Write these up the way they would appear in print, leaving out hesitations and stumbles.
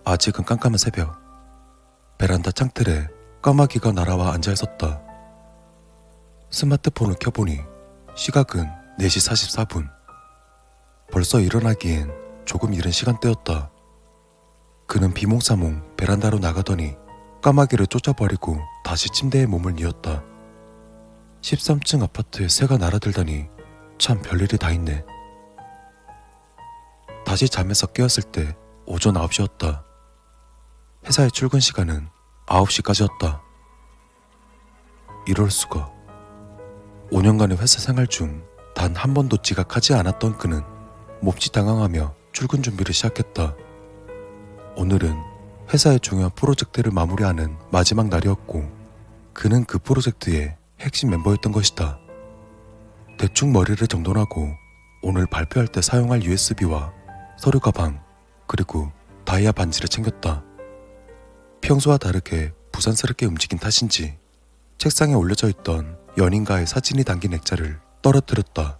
아직은 깜깜한 새벽. 베란다 창틀에 까마귀가 날아와 앉아있었다. 스마트폰을 켜보니 시각은 4시 44분. 벌써 일어나기엔 조금 이른 시간대였다. 그는 비몽사몽 베란다로 나가더니 까마귀를 쫓아버리고 다시 침대에 몸을 뉘었다. 13층 아파트에 새가 날아들다니 참 별일이 다 있네. 다시 잠에서 깨었을 때 오전 9시였다. 회사의 출근 시간은 9시까지였다. 이럴 수가. 5년간의 회사 생활 중 단 한 번도 지각하지 않았던 그는 몹시 당황하며 출근 준비를 시작했다. 오늘은 회사의 중요한 프로젝트를 마무리하는 마지막 날이었고 그는 그 프로젝트의 핵심 멤버였던 것이다. 대충 머리를 정돈하고 오늘 발표할 때 사용할 USB와 서류 가방 그리고 다이아 반지를 챙겼다. 평소와 다르게 부산스럽게 움직인 탓인지 책상에 올려져 있던 연인과의 사진이 담긴 액자를 떨어뜨렸다.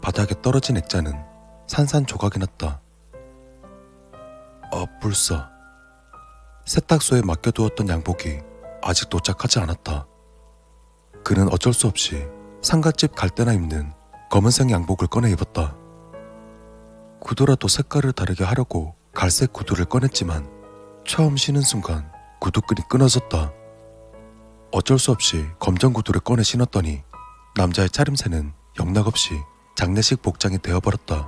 바닥에 떨어진 액자는 산산조각이 났다. 불사. 세탁소에 맡겨두었던 양복이 아직 도착하지 않았다. 그는 어쩔 수 없이 상갓집 갈 때나 입는 검은색 양복을 꺼내 입었다. 구두라도 색깔을 다르게 하려고 갈색 구두를 꺼냈지만 처음 신은 순간 구두끈이 끊어졌다. 어쩔 수 없이 검정 구두를 꺼내 신었더니 남자의 차림새는 영락없이 장례식 복장이 되어버렸다.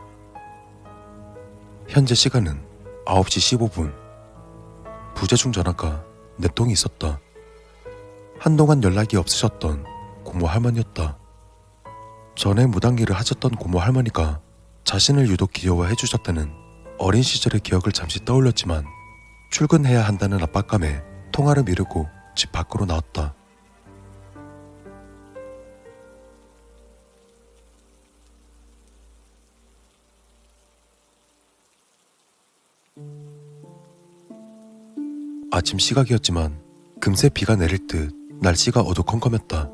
현재 시간은 9시 15분. 부재중 전화가 4통이 있었다. 한동안 연락이 없으셨던 고모 할머니였다. 전에 무당일을 하셨던 고모 할머니가 자신을 유독 귀여워해 주셨다는 어린 시절의 기억을 잠시 떠올렸지만 출근해야 한다는 압박감에 통화를 미루고 집 밖으로 나왔다. 아침 시각이었지만 금세 비가 내릴 듯 날씨가 어두컴컴했다.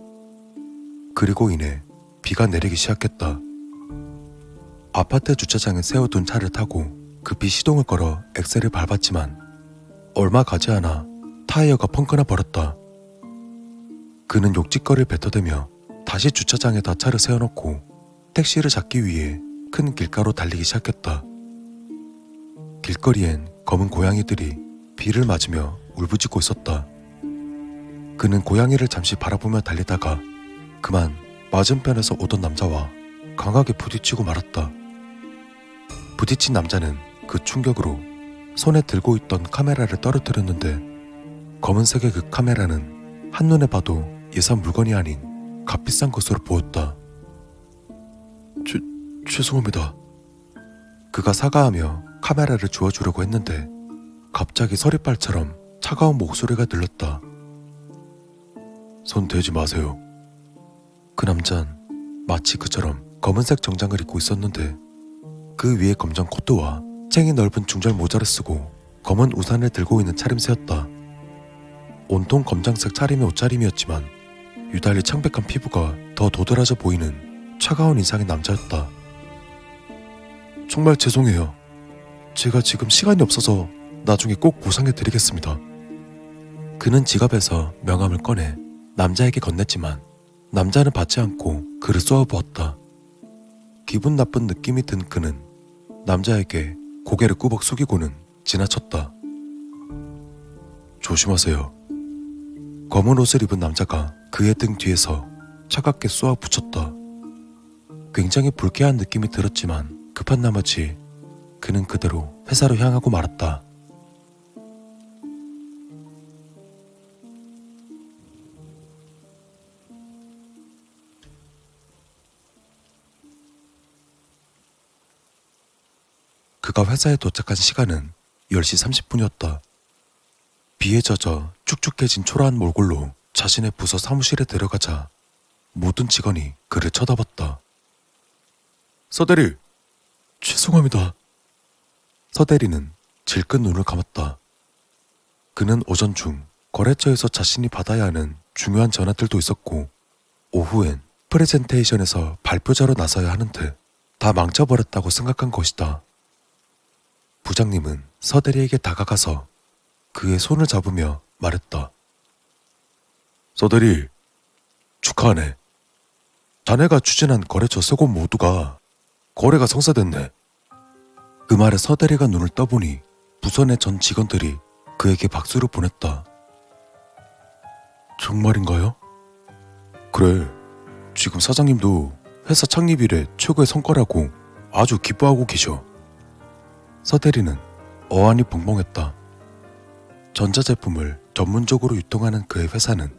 그리고 이내 비가 내리기 시작했다. 아파트 주차장에 세워둔 차를 타고 급히 시동을 걸어 엑셀을 밟았지만 얼마 가지 않아 타이어가 펑크나 버렸다. 그는 욕짓거리를 뱉어대며 다시 주차장에다 차를 세워놓고 택시를 잡기 위해 큰 길가로 달리기 시작했다. 길거리엔 검은 고양이들이 비를 맞으며 울부짖고 있었다. 그는 고양이를 잠시 바라보며 달리다가 그만 맞은편에서 오던 남자와 강하게 부딪히고 말았다. 부딪힌 남자는 그 충격으로 손에 들고 있던 카메라를 떨어뜨렸는데 검은색의 그 카메라는 한눈에 봐도 예산 물건이 아닌 값비싼 것으로 보였다. 죄송합니다. 그가 사과하며 카메라를 주워주려고 했는데 갑자기 서리빨처럼 차가운 목소리가 들렸다. 손 대지 마세요. 그 남잔 마치 그처럼 검은색 정장을 입고 있었는데 그 위에 검정 코트와 챙이 넓은 중절 모자를 쓰고 검은 우산을 들고 있는 차림새였다. 온통 검정색 차림의 옷차림이었지만 유달리 창백한 피부가 더 도드라져 보이는 차가운 인상의 남자였다. 정말 죄송해요. 제가 지금 시간이 없어서 나중에 꼭 보상해드리겠습니다. 그는 지갑에서 명함을 꺼내 남자에게 건넸지만 남자는 받지 않고 그를 쏘아보았다. 기분 나쁜 느낌이 든 그는 남자에게 고개를 꾸벅 숙이고는 지나쳤다. 조심하세요. 검은 옷을 입은 남자가 그의 등 뒤에서 차갑게 쏘아 붙였다. 굉장히 불쾌한 느낌이 들었지만 급한 나머지 그는 그대로 회사로 향하고 말았다. 그가 회사에 도착한 시간은 10시 30분이었다. 비에 젖어 축축해진 초라한 몰골로 자신의 부서 사무실에 들어가자 모든 직원이 그를 쳐다봤다. 서대리! 죄송합니다. 서대리는 질끈 눈을 감았다. 그는 오전 중 거래처에서 자신이 받아야 하는 중요한 전화들도 있었고 오후엔 프레젠테이션에서 발표자로 나서야 하는데 다 망쳐버렸다고 생각한 것이다. 부장님은 서대리에게 다가가서 그의 손을 잡으며 말했다. 서대리, 축하하네. 자네가 추진한 거래처 세 곳 모두가 거래가 성사됐네. 그 말에 서대리가 눈을 떠보니 부서 내 전 직원들이 그에게 박수를 보냈다. 정말인가요? 그래, 지금 사장님도 회사 창립 이래 최고의 성과라고 아주 기뻐하고 계셔. 서대리는 어안이 벙벙했다. 전자제품을 전문적으로 유통하는 그의 회사는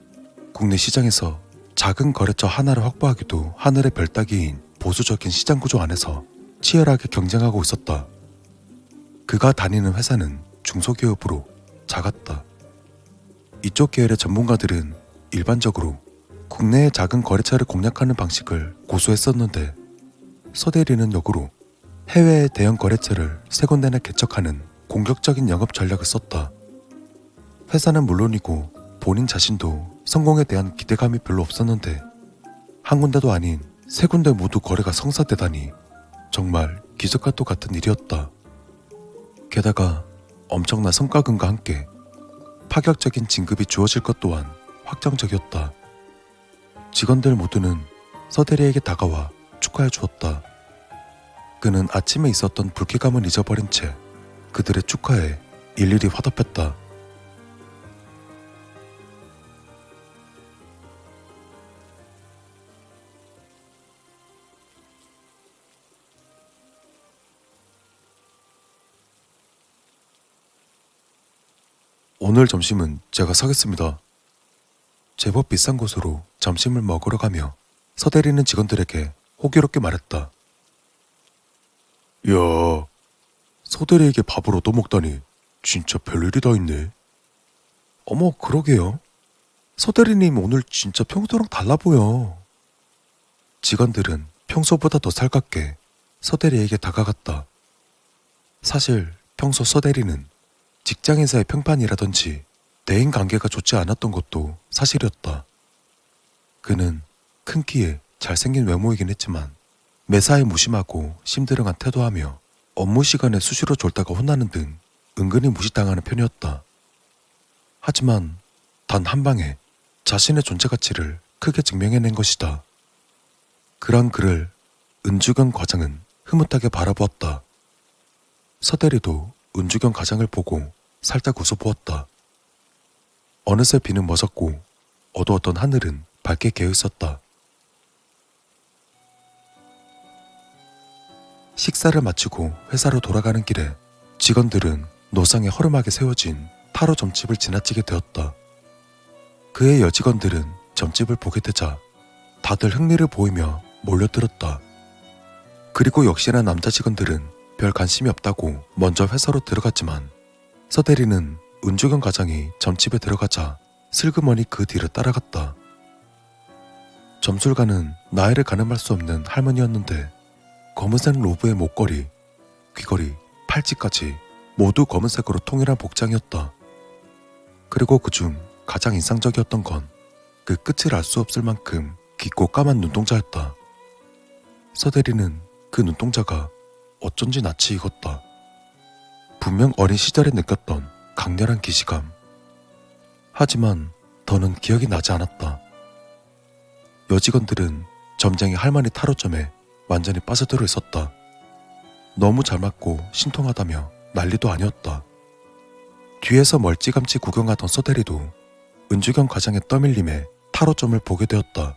국내 시장에서 작은 거래처 하나를 확보하기도 하늘의 별 따기인 보수적인 시장 구조 안에서 치열하게 경쟁하고 있었다. 그가 다니는 회사는 중소기업으로 작았다. 이쪽 계열의 전문가들은 일반적으로 국내의 작은 거래처를 공략하는 방식을 고수했었는데 서대리는 역으로 해외의 대형 거래처를 세 군데나 개척하는 공격적인 영업 전략을 썼다. 회사는 물론이고 본인 자신도 성공에 대한 기대감이 별로 없었는데 한 군데도 아닌 세 군데 모두 거래가 성사되다니 정말 기적과 또 같은 일이었다. 게다가 엄청난 성과금과 함께 파격적인 진급이 주어질 것 또한 확정적이었다. 직원들 모두는 서대리에게 다가와 축하해 주었다. 그는 아침에 있었던 불쾌감을 잊어버린 채 그들의 축하에 일일이 화답했다. 오늘 점심은 제가 사겠습니다. 제법 비싼 곳으로 점심을 먹으러 가며 서대리는 직원들에게 호기롭게 말했다. 이야, 서대리에게 밥을 얻어먹다니 진짜 별일이 다 있네. 어머, 그러게요. 서대리님 오늘 진짜 평소랑 달라 보여. 직원들은 평소보다 더 살갑게 서대리에게 다가갔다. 사실 평소 서대리는 직장인사의 평판이라든지 대인관계가 좋지 않았던 것도 사실이었다. 그는 큰 키에 잘생긴 외모이긴 했지만 매사에 무심하고 심드렁한 태도하며 업무 시간에 수시로 졸다가 혼나는 등 은근히 무시당하는 편이었다. 하지만 단 한 방에 자신의 존재 가치를 크게 증명해낸 것이다. 그런 그를 은주경 과장은 흐뭇하게 바라보았다. 서대리도 은주경 과장을 보고 살짝 웃어보았다. 어느새 비는 멎었고 어두웠던 하늘은 밝게 개어있었다. 식사를 마치고 회사로 돌아가는 길에 직원들은 노상에 허름하게 세워진 타로 점집을 지나치게 되었다. 그의 여직원들은 점집을 보게 되자 다들 흥미를 보이며 몰려들었다. 그리고 역시나 남자 직원들은 별 관심이 없다고 먼저 회사로 들어갔지만 서대리는 은주경 과장이 점집에 들어가자 슬그머니 그 뒤를 따라갔다. 점술가는 나이를 가늠할 수 없는 할머니였는데 검은색 로브의 목걸이, 귀걸이, 팔찌까지 모두 검은색으로 통일한 복장이었다. 그리고 그중 가장 인상적이었던 건 그 끝을 알 수 없을 만큼 깊고 까만 눈동자였다. 서대리는 그 눈동자가 어쩐지 낯이 익었다. 분명 어린 시절에 느꼈던 강렬한 기시감. 하지만 더는 기억이 나지 않았다. 여직원들은 점쟁이 할머니 타로점에 완전히 빠져들어 있었다. 너무 잘 맞고 신통하다며 난리도 아니었다. 뒤에서 멀찌감치 구경하던 서대리도 은주경 과장의 떠밀림에 타로점을 보게 되었다.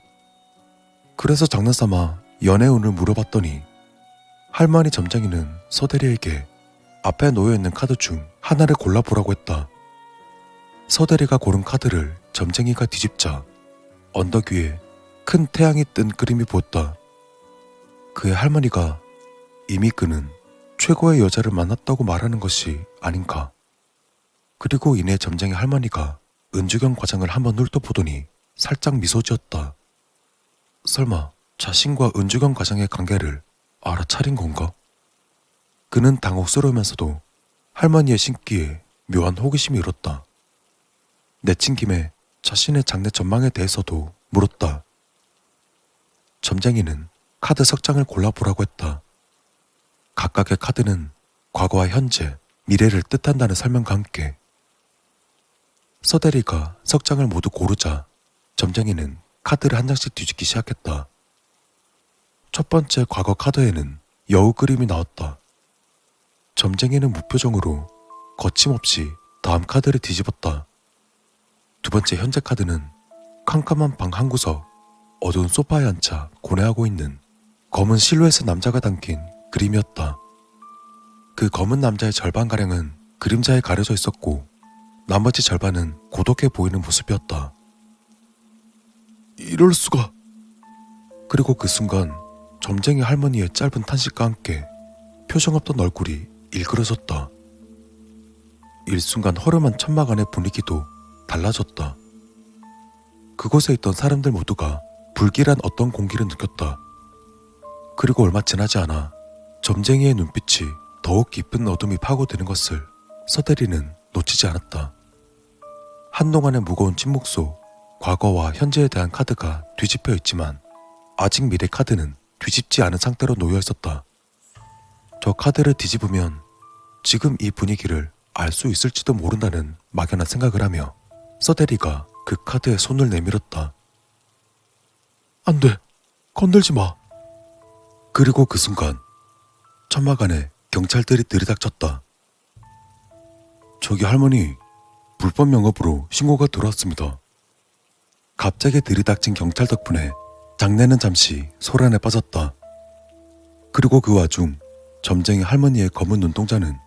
그래서 장난삼아 연애운을 물어봤더니 할머니 점쟁이는 서대리에게 앞에 놓여있는 카드 중 하나를 골라보라고 했다. 서대리가 고른 카드를 점쟁이가 뒤집자 언덕 위에 큰 태양이 뜬 그림이 보였다. 그의 할머니가 이미 그는 최고의 여자를 만났다고 말하는 것이 아닌가. 그리고 이내 점쟁이 할머니가 은주경 과장을 한번 훑어보더니 살짝 미소 지었다. 설마 자신과 은주경 과장의 관계를 알아차린 건가? 그는 당혹스러우면서도 할머니의 신기에 묘한 호기심이 일었다. 내친 김에 자신의 장래 전망에 대해서도 물었다. 점쟁이는 카드 석 장을 골라보라고 했다. 각각의 카드는 과거와 현재, 미래를 뜻한다는 설명과 함께 서대리가 석 장을 모두 고르자 점쟁이는 카드를 한 장씩 뒤집기 시작했다. 첫 번째 과거 카드에는 여우 그림이 나왔다. 점쟁이는 무표정으로 거침없이 다음 카드를 뒤집었다. 두 번째 현재 카드는 캄캄한 방 한 구석 어두운 소파에 앉아 고뇌하고 있는 검은 실루엣의 남자가 담긴 그림이었다. 그 검은 남자의 절반가량은 그림자에 가려져 있었고 나머지 절반은 고독해 보이는 모습이었다. 이럴 수가. 그리고 그 순간 점쟁이 할머니의 짧은 탄식과 함께 표정 없던 얼굴이 일그러졌다. 일순간 허름한 천막 안의 분위기도 달라졌다. 그곳에 있던 사람들 모두가 불길한 어떤 공기를 느꼈다. 그리고 얼마 지나지 않아 점쟁이의 눈빛이 더욱 깊은 어둠이 파고드는 것을 서대리는 놓치지 않았다. 한동안의 무거운 침묵 속 과거와 현재에 대한 카드가 뒤집혀 있지만 아직 미래 카드는 뒤집지 않은 상태로 놓여 있었다. 저 카드를 뒤집으면 지금 이 분위기를 알 수 있을지도 모른다는 막연한 생각을 하며 서대리가 그 카드에 손을 내밀었다. 안 돼, 건들지 마. 그리고 그 순간 천막 안에 경찰들이 들이닥쳤다. 저기 할머니, 불법 영업으로 신고가 들어왔습니다. 갑자기 들이닥친 경찰 덕분에 장내는 잠시 소란에 빠졌다. 그리고 그 와중 점쟁이 할머니의 검은 눈동자는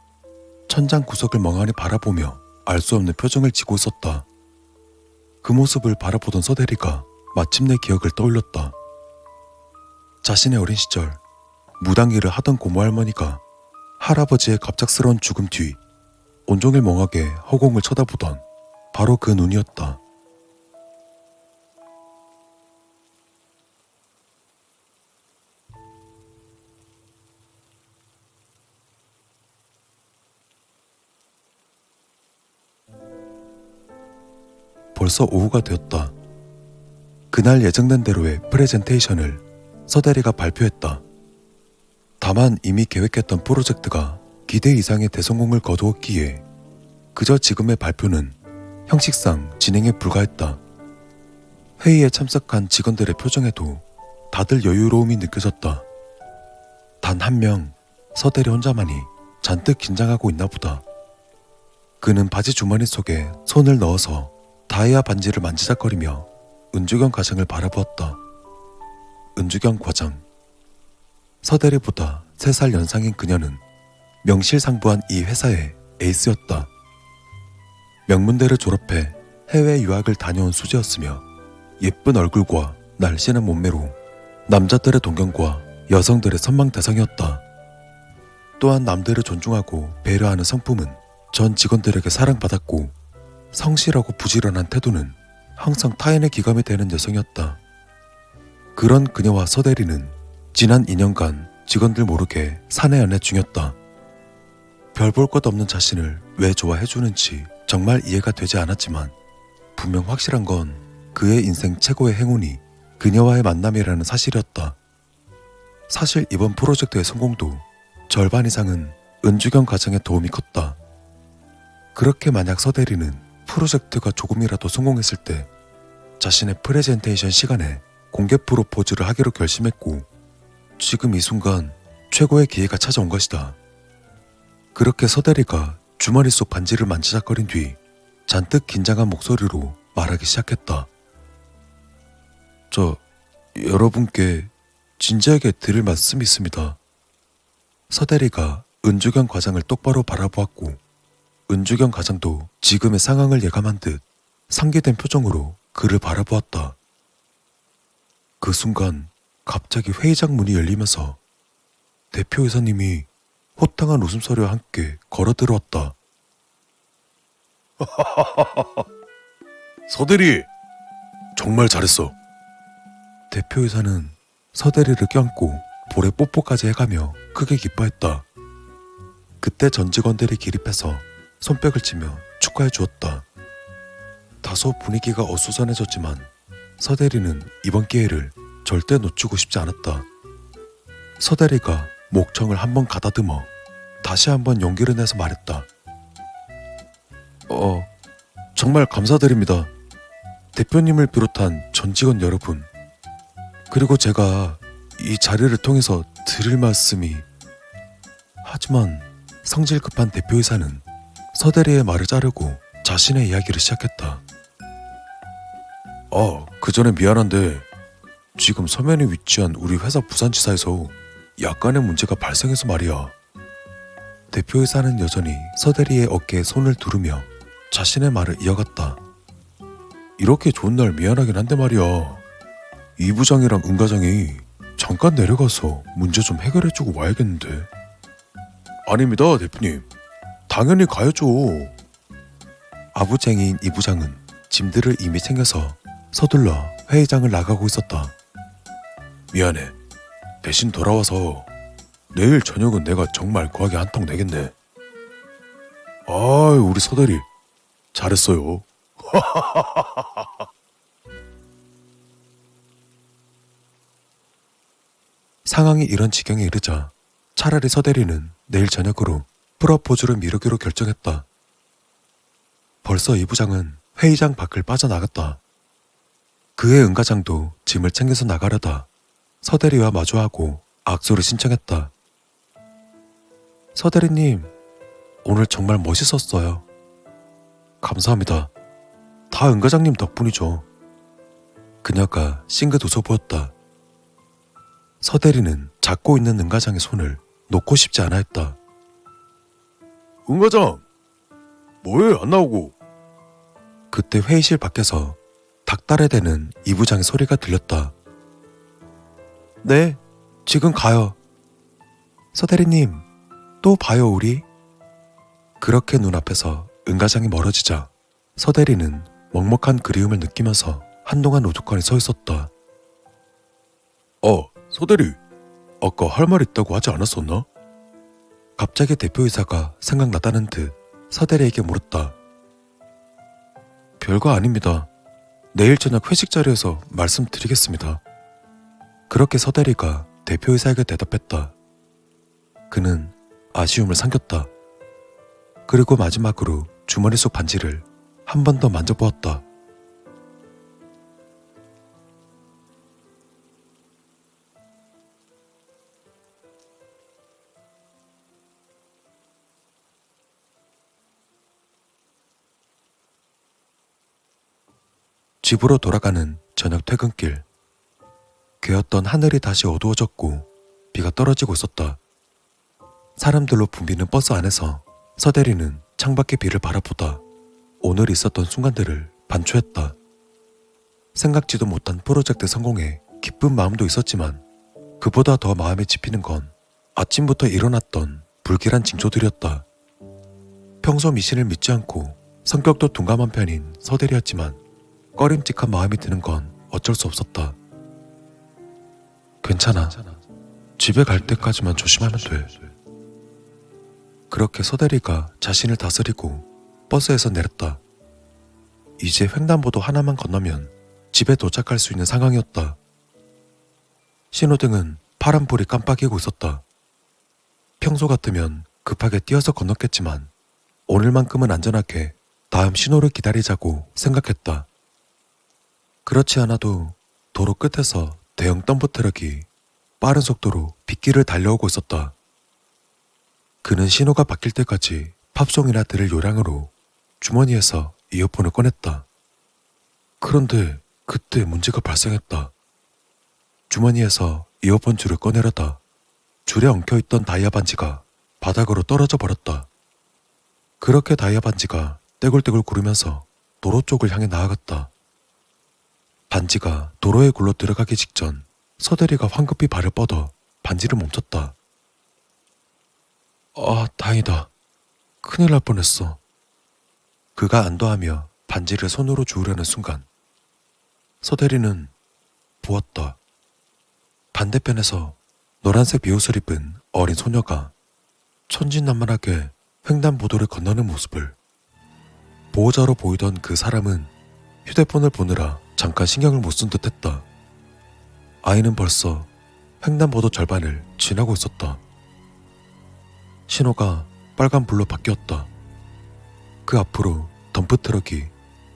천장 구석을 멍하니 바라보며 알 수 없는 표정을 지고 있었다. 그 모습을 바라보던 서대리가 마침내 기억을 떠올렸다. 자신의 어린 시절 무당일을 하던 고모 할머니가 할아버지의 갑작스러운 죽음 뒤 온종일 멍하게 허공을 쳐다보던 바로 그 눈이었다. 벌써 오후가 되었다. 그날 예정된 대로의 프레젠테이션을 서대리가 발표했다. 다만 이미 계획했던 프로젝트가 기대 이상의 대성공을 거두었기에 그저 지금의 발표는 형식상 진행에 불과했다. 회의에 참석한 직원들의 표정에도 다들 여유로움이 느껴졌다. 단 한 명, 서대리 혼자만이 잔뜩 긴장하고 있나 보다. 그는 바지 주머니 속에 손을 넣어서 다이아 반지를 만지작거리며 은주경 과장을 바라보았다. 은주경 과장. 서대리보다 3살 연상인 그녀는 명실상부한 이 회사의 에이스였다. 명문대를 졸업해 해외 유학을 다녀온 수지였으며 예쁜 얼굴과 날씬한 몸매로 남자들의 동경과 여성들의 선망 대상이었다. 또한 남들을 존중하고 배려하는 성품은 전 직원들에게 사랑받았고 성실하고 부지런한 태도는 항상 타인의 기감이 되는 여성이었다. 그런 그녀와 서대리는 지난 2년간 직원들 모르게 사내 연애 중이었다. 별 볼 것 없는 자신을 왜 좋아해주는지 정말 이해가 되지 않았지만 분명 확실한 건 그의 인생 최고의 행운이 그녀와의 만남이라는 사실이었다. 사실 이번 프로젝트의 성공도 절반 이상은 은주경 과장의 도움이 컸다. 그렇게 만약 서대리는 프로젝트가 조금이라도 성공했을 때 자신의 프레젠테이션 시간에 공개 프로포즈를 하기로 결심했고 지금 이 순간 최고의 기회가 찾아온 것이다. 그렇게 서대리가 주머니 속 반지를 만지작거린 뒤 잔뜩 긴장한 목소리로 말하기 시작했다. 여러분께 진지하게 드릴 말씀이 있습니다. 서대리가 은주경 과장을 똑바로 바라보았고 은주경 과장도 지금의 상황을 예감한 듯 상기된 표정으로 그를 바라보았다. 그 순간 갑자기 회의장 문이 열리면서 대표이사님이 호탕한 웃음소리와 함께 걸어들어왔다. 서대리, 정말 잘했어. 대표이사는 서대리를 껴안고 볼에 뽀뽀까지 해가며 크게 기뻐했다. 그때 전 직원들이 기립해서 손뼉을 치며 축하해 주었다. 다소 분위기가 어수선해졌지만 서대리는 이번 기회를 절대 놓치고 싶지 않았다. 서대리가 목청을 한번 가다듬어 다시 한번 용기를 내서 말했다. 정말 감사드립니다. 대표님을 비롯한 전 직원 여러분, 그리고 제가 이 자리를 통해서 드릴 말씀이... 하지만 성질 급한 대표이사는 서대리의 말을 자르고 자신의 이야기를 시작했다. 그 전에 미안한데 지금 서면에 위치한 우리 회사 부산지사에서 약간의 문제가 발생해서 말이야. 대표이사는 여전히 서대리의 어깨에 손을 두르며 자신의 말을 이어갔다. 이렇게 좋은 날 미안하긴 한데 말이야. 이 부장이랑 은 과장이 잠깐 내려가서 문제 좀 해결해주고 와야겠는데. 아닙니다, 대표님. 당연히 가야죠. 아부쟁이인 이 부장은 짐들을 이미 챙겨서 서둘러 회의장을 나가고 있었다. 미안해. 대신 돌아와서 내일 저녁은 내가 정말 거하게 한턱 내겠네. 우리 서대리 잘했어요. 상황이 이런 지경에 이르자 차라리 서대리는 내일 저녁으로 프러포즈를 미루기로 결정했다. 벌써 이 부장은 회의장 밖을 빠져나갔다. 그의 은 과장도 짐을 챙겨서 나가려다 서대리와 마주하고 악수를 신청했다. 서대리님, 오늘 정말 멋있었어요. 감사합니다. 다 은 과장님 덕분이죠. 그녀가 싱긋 웃어 보였다. 서대리는 잡고 있는 은 과장의 손을 놓고 싶지 않아 했다. 은 과장, 뭐해 안 나오고? 그때 회의실 밖에서 닭달에 대는 이 부장의 소리가 들렸다. 네, 지금 가요. 서대리님, 또 봐요 우리? 그렇게 눈앞에서 은 과장이 멀어지자 서대리는 먹먹한 그리움을 느끼면서 한동안 우두커니 서 있었다. 서대리, 아까 할 말 있다고 하지 않았었나? 갑자기 대표이사가 생각나다는 듯 서대리에게 물었다. 별거 아닙니다. 내일 저녁 회식 자리에서 말씀드리겠습니다. 그렇게 서대리가 대표이사에게 대답했다. 그는 아쉬움을 삼켰다. 그리고 마지막으로 주머니 속 반지를 한 번 더 만져보았다. 집으로 돌아가는 저녁 퇴근길. 괴었던 하늘이 다시 어두워졌고 비가 떨어지고 있었다. 사람들로 붐비는 버스 안에서 서대리는 창밖의 비를 바라보다 오늘 있었던 순간들을 반추했다. 생각지도 못한 프로젝트 성공에 기쁜 마음도 있었지만 그보다 더 마음에 집히는 건 아침부터 일어났던 불길한 징조들이었다. 평소 미신을 믿지 않고 성격도 둔감한 편인 서대리였지만 꺼림칙한 마음이 드는 건 어쩔 수 없었다. 괜찮아. 집에 갈 때까지만 조심하면 돼. 그렇게 서대리가 자신을 다스리고 버스에서 내렸다. 이제 횡단보도 하나만 건너면 집에 도착할 수 있는 상황이었다. 신호등은 파란불이 깜빡이고 있었다. 평소 같으면 급하게 뛰어서 건넜겠지만 오늘만큼은 안전하게 다음 신호를 기다리자고 생각했다. 그렇지 않아도 도로 끝에서 대형 덤프 트럭이 빠른 속도로 빗길을 달려오고 있었다. 그는 신호가 바뀔 때까지 팝송이나 들을 요량으로 주머니에서 이어폰을 꺼냈다. 그런데 그때 문제가 발생했다. 주머니에서 이어폰 줄을 꺼내려다 줄에 엉켜있던 다이아 반지가 바닥으로 떨어져 버렸다. 그렇게 다이아 반지가 떼굴떼굴 구르면서 도로 쪽을 향해 나아갔다. 반지가 도로에 굴러 들어가기 직전 서대리가 황급히 발을 뻗어 반지를 멈췄다. 다행이다. 큰일 날 뻔했어. 그가 안도하며 반지를 손으로 주우려는 순간 서대리는 보았다. 반대편에서 노란색 비옷을 입은 어린 소녀가 천진난만하게 횡단보도를 건너는 모습을. 보호자로 보이던 그 사람은 휴대폰을 보느라 잠깐 신경을 못 쓴 듯했다. 아이는 벌써 횡단보도 절반을 지나고 있었다. 신호가 빨간불로 바뀌었다. 그 앞으로 덤프트럭이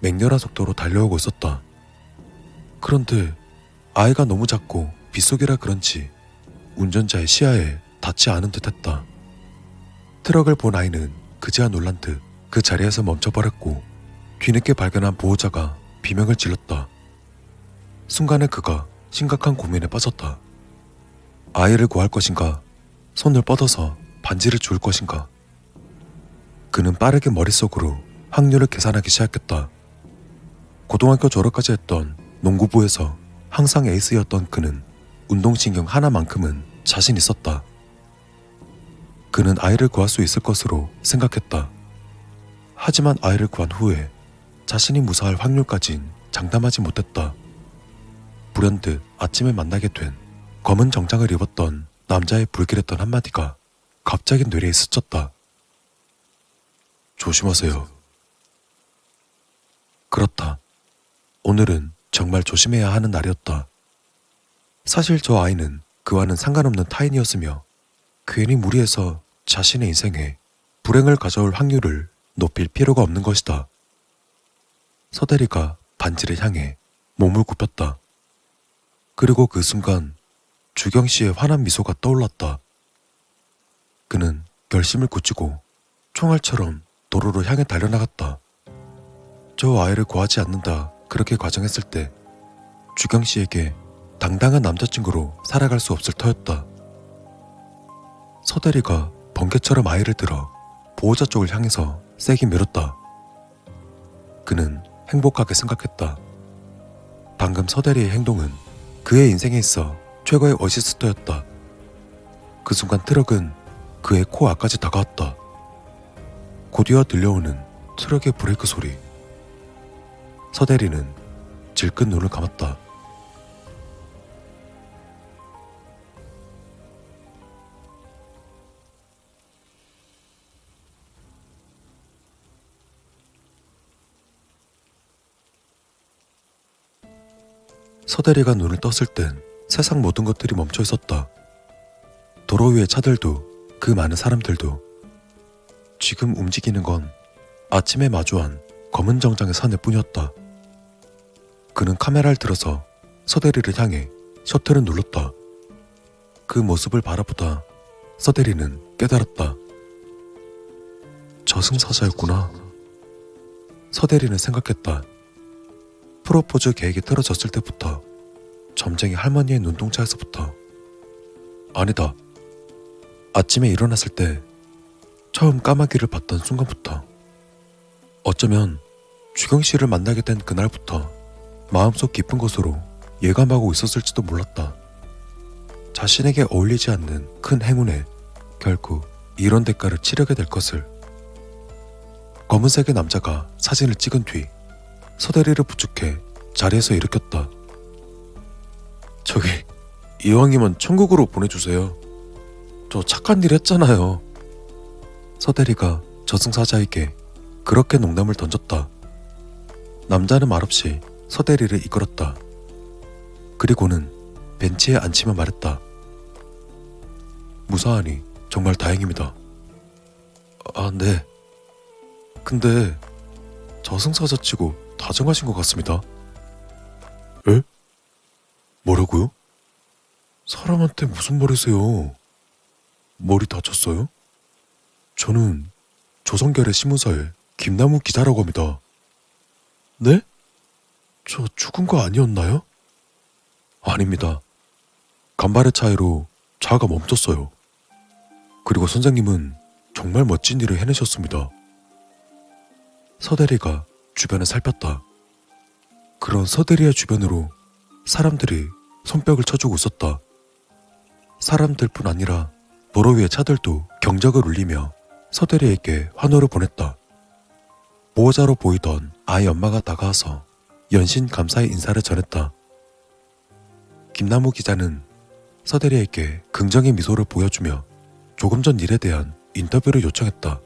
맹렬한 속도로 달려오고 있었다. 그런데 아이가 너무 작고 빗속이라 그런지 운전자의 시야에 닿지 않은 듯했다. 트럭을 본 아이는 그제야 놀란 듯 그 자리에서 멈춰버렸고 뒤늦게 발견한 보호자가 비명을 질렀다. 순간에 그가 심각한 고민에 빠졌다. 아이를 구할 것인가, 손을 뻗어서 반지를 주울 것인가. 그는 빠르게 머릿속으로 확률을 계산하기 시작했다. 고등학교 졸업까지 했던 농구부에서 항상 에이스였던 그는 운동신경 하나만큼은 자신 있었다. 그는 아이를 구할 수 있을 것으로 생각했다. 하지만 아이를 구한 후에 자신이 무사할 확률까진 장담하지 못했다. 불현듯 아침에 만나게 된 검은 정장을 입었던 남자의 불길했던 한마디가 갑자기 뇌리에 스쳤다. 조심하세요. 그렇다. 오늘은 정말 조심해야 하는 날이었다. 사실 저 아이는 그와는 상관없는 타인이었으며 괜히 무리해서 자신의 인생에 불행을 가져올 확률을 높일 필요가 없는 것이다. 서대리가 반지를 향해 몸을 굽혔다. 그리고 그 순간 주경 씨의 환한 미소가 떠올랐다. 그는 결심을 굳히고 총알처럼 도로로 향해 달려나갔다. 저 아이를 구하지 않는다 그렇게 가정했을 때 주경 씨에게 당당한 남자친구로 살아갈 수 없을 터였다. 서대리가 번개처럼 아이를 들어 보호자 쪽을 향해서 세게 밀었다. 그는 행복하게 생각했다. 방금 서대리의 행동은 그의 인생에 있어 최고의 어시스트였다. 그 순간 트럭은 그의 코 앞까지 다가왔다. 곧이어 들려오는 트럭의 브레이크 소리. 서대리는 질끈 눈을 감았다. 서대리가 눈을 떴을 땐 세상 모든 것들이 멈춰 있었다. 도로 위의 차들도 그 많은 사람들도. 지금 움직이는 건 아침에 마주한 검은 정장의 사내 뿐이었다. 그는 카메라를 들어서 서대리를 향해 셔터를 눌렀다. 그 모습을 바라보다 서대리는 깨달았다. 저승사자였구나. 서대리는 생각했다. 프로포즈 계획이 틀어졌을 때부터, 점쟁이 할머니의 눈동자에서부터. 아니다. 아침에 일어났을 때 처음 까마귀를 봤던 순간부터. 어쩌면 주경 씨를 만나게 된 그날부터 마음속 깊은 곳으로 예감하고 있었을지도 몰랐다. 자신에게 어울리지 않는 큰 행운에 결국 이런 대가를 치르게 될 것을. 검은색의 남자가 사진을 찍은 뒤 서대리를 부축해 자리에서 일으켰다. 저기, 이왕이면 천국으로 보내주세요. 저 착한 일 했잖아요. 서대리가 저승사자에게 그렇게 농담을 던졌다. 남자는 말없이 서대리를 이끌었다. 그리고는 벤치에 앉히며 말했다. 무사하니 정말 다행입니다. 아, 네. 근데 저승사자치고 다정하신 것 같습니다. 에? 뭐라고요? 사람한테 무슨 말이세요? 머리 다쳤어요? 저는 조선결의 신문사의 김나무 기자라고 합니다. 네? 저 죽은 거 아니었나요? 아닙니다. 간발의 차이로 차가 멈췄어요. 그리고 선생님은 정말 멋진 일을 해내셨습니다. 서대리가 주변을 살폈다. 그런 서대리의 주변으로 사람들이 손뼉을 쳐주고 있었다. 사람들뿐 아니라 도로 위의 차들도 경적을 울리며 서대리에게 환호를 보냈다. 보호자로 보이던 아이 엄마가 다가와서 연신 감사의 인사를 전했다. 김나무 기자는 서대리에게 긍정의 미소를 보여주며 조금 전 일에 대한 인터뷰를 요청했다.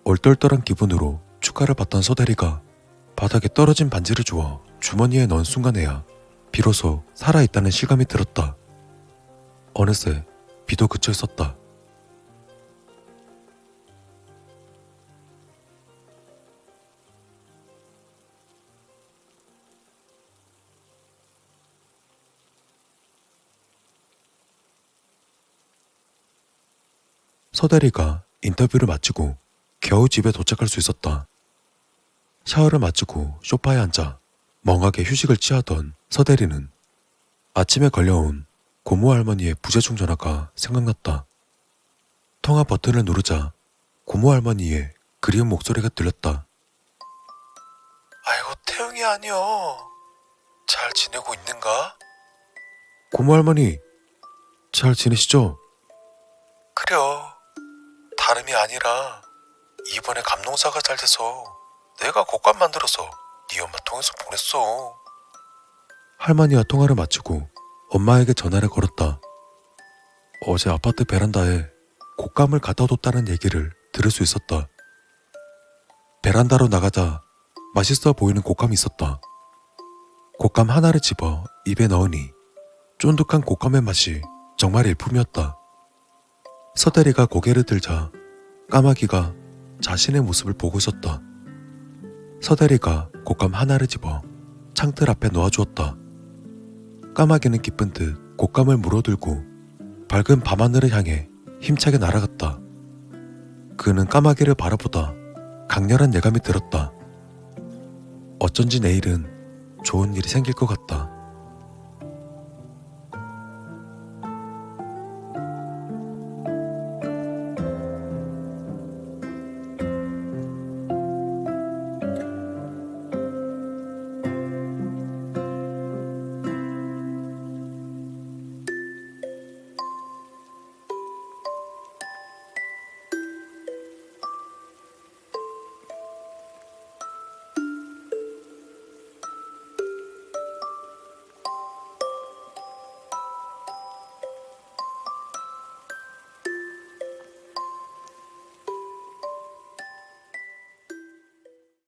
얼떨떨한 기분으로 축하를 받던 서대리가 바닥에 떨어진 반지를 주워 주머니에 넣은 순간에야 비로소 살아있다는 실감이 들었다. 어느새 비도 그쳐 있었다. 서대리가 인터뷰를 마치고 겨우 집에 도착할 수 있었다. 샤워를 마치고 소파에 앉아 멍하게 휴식을 취하던 서대리는 아침에 걸려온 고모 할머니의 부재중 전화가 생각났다. 통화 버튼을 누르자 고모 할머니의 그리운 목소리가 들렸다. 아이고 태영이 아니여. 잘 지내고 있는가? 고모 할머니 잘 지내시죠? 그려. 다름이 아니라 이번에 감농사가 잘 돼서 내가 곶감 만들어서 네 엄마 통해서 보냈어. 할머니와 통화를 마치고 엄마에게 전화를 걸었다. 어제 아파트 베란다에 곶감을 갖다 뒀다는 얘기를 들을 수 있었다. 베란다로 나가자 맛있어 보이는 곶감이 있었다. 곶감 하나를 집어 입에 넣으니 쫀득한 곶감의 맛이 정말 일품이었다. 서대리가 고개를 들자 까마귀가 자신의 모습을 보고 있었다. 서대리가 곶감 하나를 집어 창틀 앞에 놓아주었다. 까마귀는 기쁜 듯 곶감을 물어들고 밝은 밤하늘을 향해 힘차게 날아갔다. 그는 까마귀를 바라보다 강렬한 예감이 들었다. 어쩐지 내일은 좋은 일이 생길 것 같다.